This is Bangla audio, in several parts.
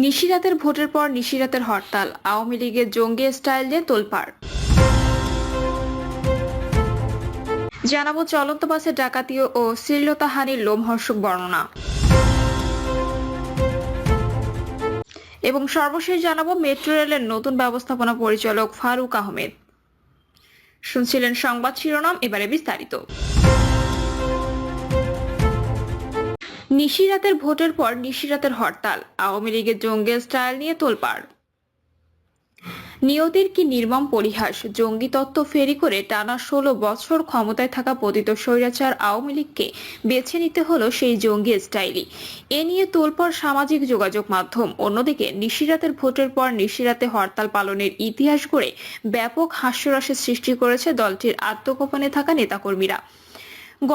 নিশিরাতের ভোটের পর নিশিরাতের হরতাল, আওয়ামী লীগের জঙ্গি স্টাইল নিয়ে তোলপাড়। জানাবো চলন্ত বাসে ডাকাতি ও শ্লীলতাহানির লোমহর্ষক বর্ণনা এবং সর্বশেষ জানাবো মেট্রো রেলের নতুন ব্যবস্থাপনা পরিচালক ফারুক আহমেদ। শুনছিলেন সংবাদ শিরোনাম, এবারে বিস্তারিত। নিশিরাতের ভোটের পর নিশিরাতের হরতাল, আওয়ামী লীগের জঙ্গি স্টাইল নিয়ে তোলপাড়। নিয়তির কি নির্মম পরিহাস! জঙ্গি তত্ত্ব ফেরি করে টানা 16 বছর ক্ষমতায় থাকা পতিত স্বৈরাচার আওয়ামী লীগকে বেছে নিতে হলো সেই জঙ্গি স্টাইলই। এ নিয়ে তোলপাড় সামাজিক যোগাযোগ মাধ্যম। অন্যদিকে নিশিরাতের ভোটের পর নিশিরাতে হরতাল পালনের ইতিহাস গড়ে ব্যাপক হাস্যরসের সৃষ্টি করেছে দলটির আত্মগোপনে থাকা নেতাকর্মীরা।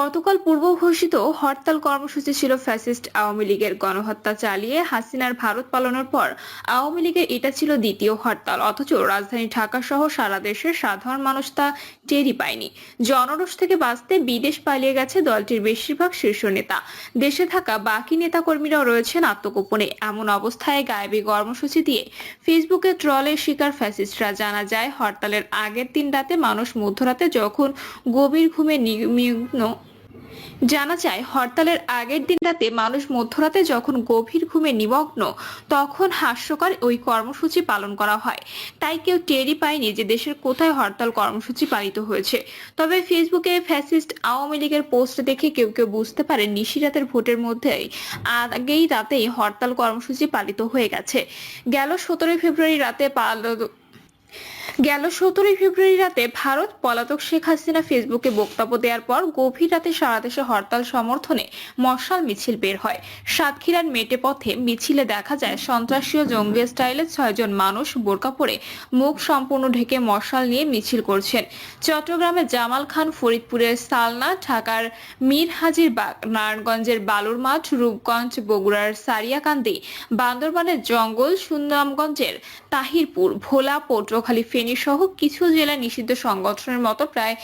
গতকাল পূর্ব ঘোষিত হরতাল কর্মসূচি ছিল ফ্যাসিস্ট আওয়ামী লীগের গণহত্যা চালিয়ে হাসিনার ভারত পালানোর পর আওয়ামী লীগের এটা ছিল দ্বিতীয় হরতাল। অথচ রাজধানী ঢাকা সহ সারা দেশের সাধারণ মানুষ তা টেরই পায়নি। জনরোষ থেকে বাঁচতে বিদেশ পালিয়ে গেছে দলটির বেশিরভাগ শীর্ষ নেতা। দেশে থাকা বাকি নেতাকর্মীরাও রয়েছেন আত্মগোপনে। এমন অবস্থায় গায়েবী কর্মসূচি দিয়ে ফেসবুকে ট্রলের শিকার ফ্যাসিস্টরা। জানা যায়, হরতালের আগের দিন রাতে মানুষ মধ্যরাতে যখন গভীর ঘুমে নিমগ্ন তখন হাস্যকর ওই কর্মসূচি পালন করা হয়। তাই কেউ টেরই পায়নি যে দেশের কোথায় হরতাল কর্মসূচি পালিত হয়েছে। তবে ফেসবুকে ফ্যাসিস্ট আওয়ামী লীগের পোস্ট দেখে কেউ কেউ বুঝতে পারে নিশিরাতের ভোটের মধ্যেই আগেই রাতেই হরতাল কর্মসূচি পালিত হয়ে গেছে। গেল 17 ফেব্রুয়ারি রাতে ভারত পলাতক শেখ হাসিনা ফেসবুকে বক্তব্য দেওয়ার পর গভীর রাতে সারা দেশে হরতাল সমর্থনে মশাল মিছিল বের হয়। সাতক্ষীরার মেটে পথে মিছিলে দেখা যায় সন্ত্রাসী ও জঙ্গি স্টাইলে 6 জন মানুষ বোরকা পরে মুখ সম্পূর্ণ ঢেকে মশাল নিয়ে মিছিল করছেন। চট্টগ্রামের জামাল খান, ফরিদপুরের সালনা, ঢাকার মীর হাজির বাগ, নারায়ণগঞ্জের বালুর মাঠ, রূপগঞ্জ, বগুড়ার সারিয়াকান্দি, বান্দরবানের জঙ্গল, সুনামগঞ্জের তাহিরপুর, ভোলা, পটুয়াখালী, ফেনী সহ কিছু জেলা নিষিদ্ধ সংগঠনের মতো প্রায়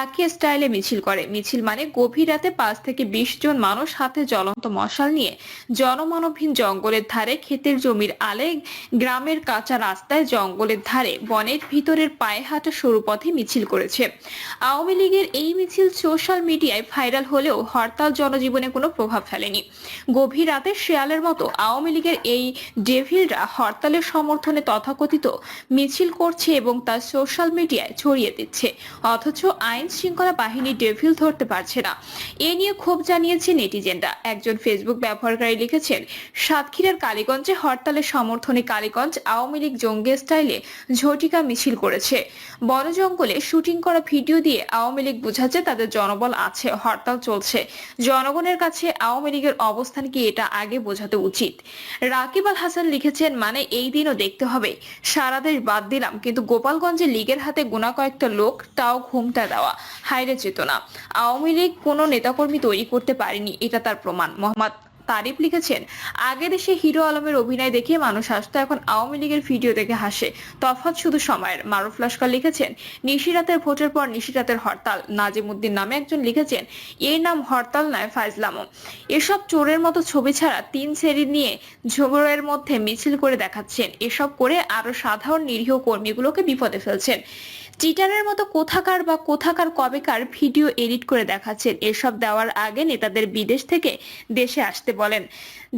একই স্টাইলে মিছিল করে। মিছিল মানে গভীর রাতে 5 থেকে 20 জন মানুষ হাতে জ্বলন্ত মশাল নিয়ে জনমানবহীন জঙ্গলের ধারে, ক্ষেতের জমির আলে, গ্রামের কাঁচা রাস্তায়, জঙ্গলের ধারে, বনের ভিতরের পায়ে হাঁটা সরু পথে মিছিল করেছে। আওয়ামী লীগের এই মিছিল সোশ্যাল মিডিয়ায় ভাইরাল হলেও হরতাল জনজীবনে কোনো প্রভাব ফেলেনি। গভীর রাতে শেয়ালের মতো আওয়ামী লীগের এই ডেভিলরা হরতালের সমর্থনে তথাকথিত মিছিল করছে এবং তা সোশ্যাল মিডিয়ায় ছড়িয়ে দিচ্ছে। অথচ আইন শৃঙ্খলা বাহিনী ডেভিল ধরতে পারছে না। এ নিয়ে ক্ষোভ জানিয়েছে নেটিজেনরা। একজন ফেসবুক ব্যবহারকারী লিখেছেন, সাতক্ষীরার কালীগঞ্জে হরতালের সমর্থনে কালীগঞ্জ আওয়ামী লীগ জঙ্গি স্টাইলে ঝটিকা মিছিল করেছে। বন জঙ্গলে শুটিং করা ভিডিও দিয়ে আওয়ামী লীগ বোঝাচ্ছে তাদের জনবল আছে, হরতাল চলছে। জনগণের কাছে আওয়ামী লীগের অবস্থান কি এটা আগে বোঝাতে উচিত। রাকিব আল হাসান লিখেছেন, মানে এই দিনও দেখতে হবে। সারা দেশ বাদ দিলাম, কিন্তু গোপালগঞ্জে লীগের হাতে গোনা কয়েকটা লোক, তাও ঘুমটা দেওয়া। হায়রে চেতনা! আওয়ামী লীগ কোনো নেতাকর্মী তৈরি করতে পারেনি, এটা তার প্রমাণ। মোহাম্মদ তারিফ লিখেছেন, আগে দেশে হিরো আলমের অভিনয় দেখে মানুষ হাসতো, এখন আওয়ামী লীগের ভিডিও দেখে হাসে। তফাৎ শুধু সময়ের। মারুফ লস্কর লিখেছেন, নিশিরাতের ভোটের পর নিশিরাতের হরতাল। নাজিমুদ্দিন নামে একজন লিখেছেন, এর নাম হরতাল নয়, ফাজলামো। এসব চোরের মতো ছবি ছাড়া 3 শ্রেণী নিয়ে ঝোড়ের মধ্যে মিছিল করে দেখাচ্ছেন। এসব করে আরো সাধারণ নিরীহ কর্মীগুলোকে বিপদে ফেলছেন। চিটারের মতো কোথাকার কবেকার ভিডিও এডিট করে দেখাচ্ছেন। এসব দেওয়ার আগে নেতাদের বিদেশ থেকে দেশে আসতে বলেন।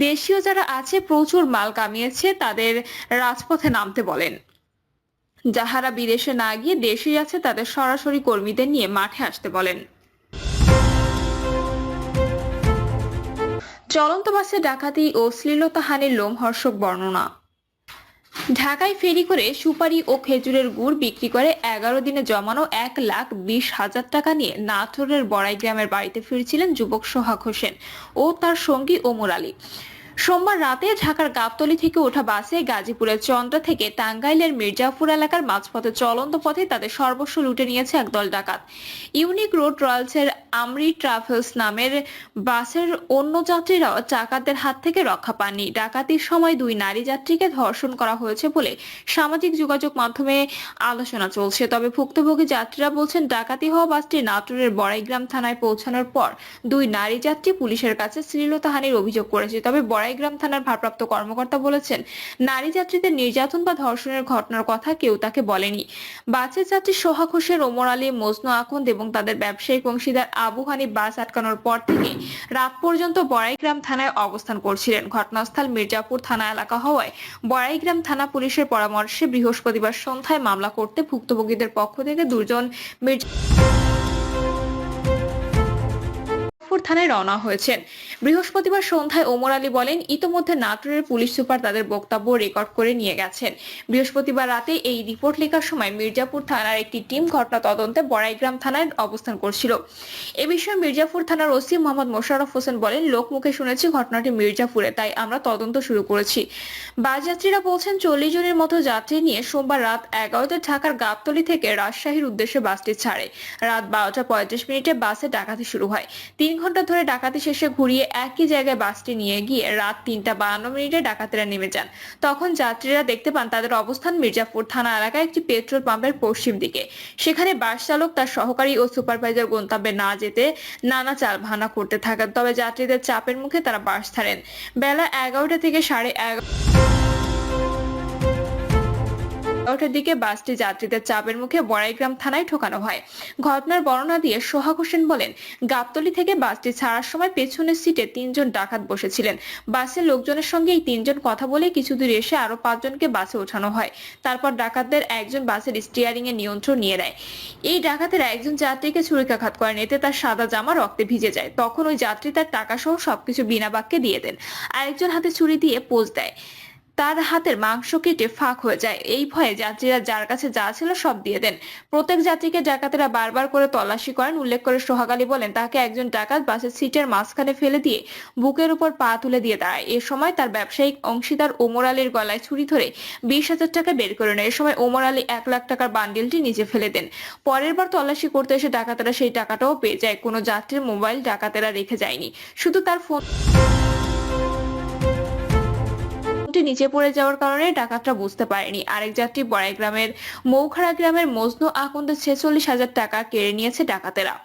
দেশীয় যারা আছে প্রচুর মাল কামিয়েছে তাদের রাজপথে নামতে বলেন। যাহারা বিদেশে না গিয়ে দেশেই আছে তাদের সরাসরি কর্মীদের নিয়ে মাঠে আসতে বলেন। চলন্ত বাসে ডাকাতি ও শ্লীলতাহানির লোমহর্ষক বর্ণনা। ঢাকায় ফেরি করে সুপারি ও খেজুরের গুড় বিক্রি করে 11 দিনে জমানো 1,20,000 টাকা নিয়ে নাটোরের বড়াই গ্রামের বাড়িতে ফিরছিলেন যুবক সোহাগ হোসেন ও তার সঙ্গী ওমর আলী। সোমবার রাতে ঢাকার গাবতলী থেকে ওঠা বাসে গাজীপুরের চন্দ্রা থেকে টাঙ্গাইলের মির্জাপুর এলাকার মাঝপথে চলন্ত পথে তাদের সর্বস্ব লুটে নিয়েছে একদল ডাকাত। ইউনিক রোড রয়্যালসের আমরি ট্রাভেলস নামের বাসের অন্য যাত্রীরাও ডাকাতদের হাত থেকে রক্ষা পাননি। ডাকাতির সময় দুই নারী যাত্রীকে ধর্ষণ করা হয়েছে বলে সামাজিক যোগাযোগ মাধ্যমে আলোচনা চলছে। তবে ভুক্তভোগী যাত্রীরা বলছেন, ডাকাতি হওয়া বাসটি নাটোরের বড়াইগ্রাম থানায় পৌঁছানোর পর দুই নারী যাত্রী পুলিশের কাছে শ্লীলতাহানির অভিযোগ করেছে। তবে বড়াইগ্রাম থানার ভারপ্রাপ্ত কর্মকর্তা বলেছেন, নারী যাত্রীদের নির্যাতন বা ধর্ষণের ঘটনার কথা কেউ তাকে বলেনি। বাসের যাত্রী সোহাগ হোসেন, ওমর আলী, মজনু আখন্দ এবং তাদের ব্যবসায়িক অংশীদার আবু হানিফ বাস আটকানোর পর থেকে রাত পর্যন্ত বড়াইগ্রাম থানায় অবস্থান করছিলেন। ঘটনাস্থল মির্জাপুর থানা এলাকা হওয়ায় বড়াইগ্রাম থানা পুলিশের পরামর্শে বৃহস্পতিবার সন্ধ্যায় মামলা করতে ভুক্তভোগীদের পক্ষ থেকে দুজন থানায় রওনা হয়েছেন। বৃহস্পতিবার সন্ধ্যায় ওমর আলী বলেন, ইতোমধ্যে নাটোরের পুলিশ সুপার তাদের বক্তব্য রেকর্ড করে নিয়ে গেছেন। বৃহস্পতিবার রাতে এই রিপোর্ট লেখার সময় মির্জাপুর থানার একটি টিম ঘটনা তদন্তে বড়াইগ্রাম থানায় অবস্থান করছিল। এ বিষয়ে মির্জাপুর থানার ওসি মোহাম্মদ মোশাররফ হোসেন বলেন, লোকমুখে শুনেছি ঘটনাটি মির্জাপুরে, তাই আমরা তদন্ত শুরু করেছি। বাস যাত্রীরা বলছেন, 40 জনের মতো যাত্রী নিয়ে সোমবার রাত 11টায় ঢাকার গাবতলী থেকে রাজশাহীর উদ্দেশ্যে বাসটি ছাড়ে। রাত 12টা 35 বাসে ডাকাতি শুরু হয়। 3 ঘন্টা ধরে ডাকাতি শেষে ঘুরিয়ে একই জায়গায় বাসটি নিয়ে গিয়ে রাত 3টা 52 ডাকাতেরা নেমে যান। তখন যাত্রীরা দেখতে পান তাদের অবস্থান মির্জাপুর থানা এলাকায় একটি পেট্রোল পাম্পের পশ্চিম দিকে। সেখানে বাস চালক তার সহকারী ও সুপারভাইজার গন্তব্যে না যেতে নানা চালভানা করতে থাকেন। তবে যাত্রীদের চাপের মুখে তারা বাস ছাড়েন। বেলা 11টা থেকে 11:30টার দিকে বাসটি যাত্রীদের চাপের মুখে বড়াইগ্রাম থানায় ঢোকানো হয়। ঘটনার বর্ণনা দিয়ে সোহাগ হোসেন বলেন, গাবতলী থেকে বাসটি ছাড়ার সময় পেছনের সিটে 3 জন ডাকাত বসেছিলেন। বাসের লোকজনের সঙ্গে এই 3 জন কথা বলে কিছু দূর এসে আরো 5 জনকে বাসে ওঠানো হয়। তারপর ডাকাতদের একজন বাসের স্টিয়ারিং এর নিয়ন্ত্রণ নিয়ে নেয়। এই ডাকাতেরা একজন যাত্রীকে ছুরিকাঘাত করেন, এতে তার সাদা জামা রক্তে ভিজে যায়। তখন ওই যাত্রী তার টাকা সহ সবকিছু বিনা বাক্যে দিয়ে দেন। আরেকজন হাতে ছুরি দিয়ে পোজ দেয়। তার হাতের মাংস কেটে ফাঁক হয়ে যায়। এই ভয়ে যাত্রীরা যার কাছে যা ছিল সব দিয়ে দেন। প্রত্যেক যাত্রীকে ডাকাতেরা বারবার করে তল্লাশি করেন। উল্লেখ করে সোহাগ আলী বলেন, তাকে একজন ডাকাত বাসের সিটের মাঝখানে ফেলে দিয়ে বুকের উপর পা তুলে দিয়ে দাঁড়ায়। এ সময় তার ব্যবসায়িক অংশীদার ওমর আলীর গলায় ছুরি ধরে 20,000 টাকা বের করে নেয়। এ সময় ওমর আলী 1 লাখ টাকার বান্ডিলটি নিচে ফেলে দেন। পরের বার তল্লাশি করতে এসে ডাকাতেরা সেই টাকাটাও পেয়ে যায়। কোনো যাত্রীর মোবাইল ডাকাতেরা রেখে যায়নি, শুধু তার ফোন নিচে পড়ে যাওয়ার কারণে ডাকাতরা বুঝতে পারেনি। আরেক যাত্রী বড়াইগ্রামের মৌখাড়া গ্রামের মজনু আখন্দের 46,000 টাকা কেড়ে নিয়েছে ডাকাতেরা।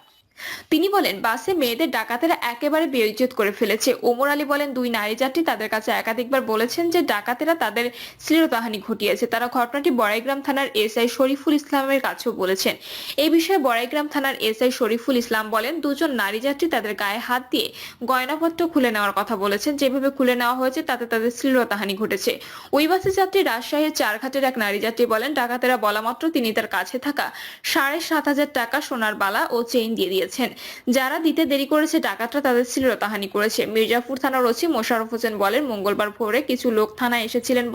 তিনি বলেন, বাসে মেয়েদের ডাকাতেরা একেবারে বেইজ্জত করে ফেলেছে। ওমর আলী বলেন, দুই নারী যাত্রী তাদের কাছে একাধিকবার বলেছেন যে ডাকাতেরা তাদের শ্লীলতাহানি ঘটিয়েছে। তারা ঘটনাটি বড়াইগ্রাম থানার এসআই শরীফুল ইসলামের কাছেও বলেছেন। এই বিষয়ে বড়াইগ্রাম থানার এসআই শরীফুল ইসলাম বলেন, দুজন নারী যাত্রী তাদের গায়ে হাত দিয়ে গয়নাপত্র খুলে নেওয়ার কথা বলেছেন। যেভাবে খুলে নেওয়া হয়েছে তাতে তাদের শ্লীলতাহানি ঘটেছে। ওই বাসের যাত্রী রাজশাহীর চারঘাটের এক নারী যাত্রী বলেন, ডাকাতেরা বলা মাত্র তিনি তার কাছে থাকা 7,500 টাকা সোনার বালা ও চেইন দিয়ে দিয়েছেন। যারা দিতে দেরি করেছে ডাকাতরা তাদের শ্লীলতাহানি করেছে। মির্জাপুর থানার ওসি মোশাররফ হোসেন বলেন, মঙ্গলবার ভোরে কিছু লোক থানায় এসেছিলেন।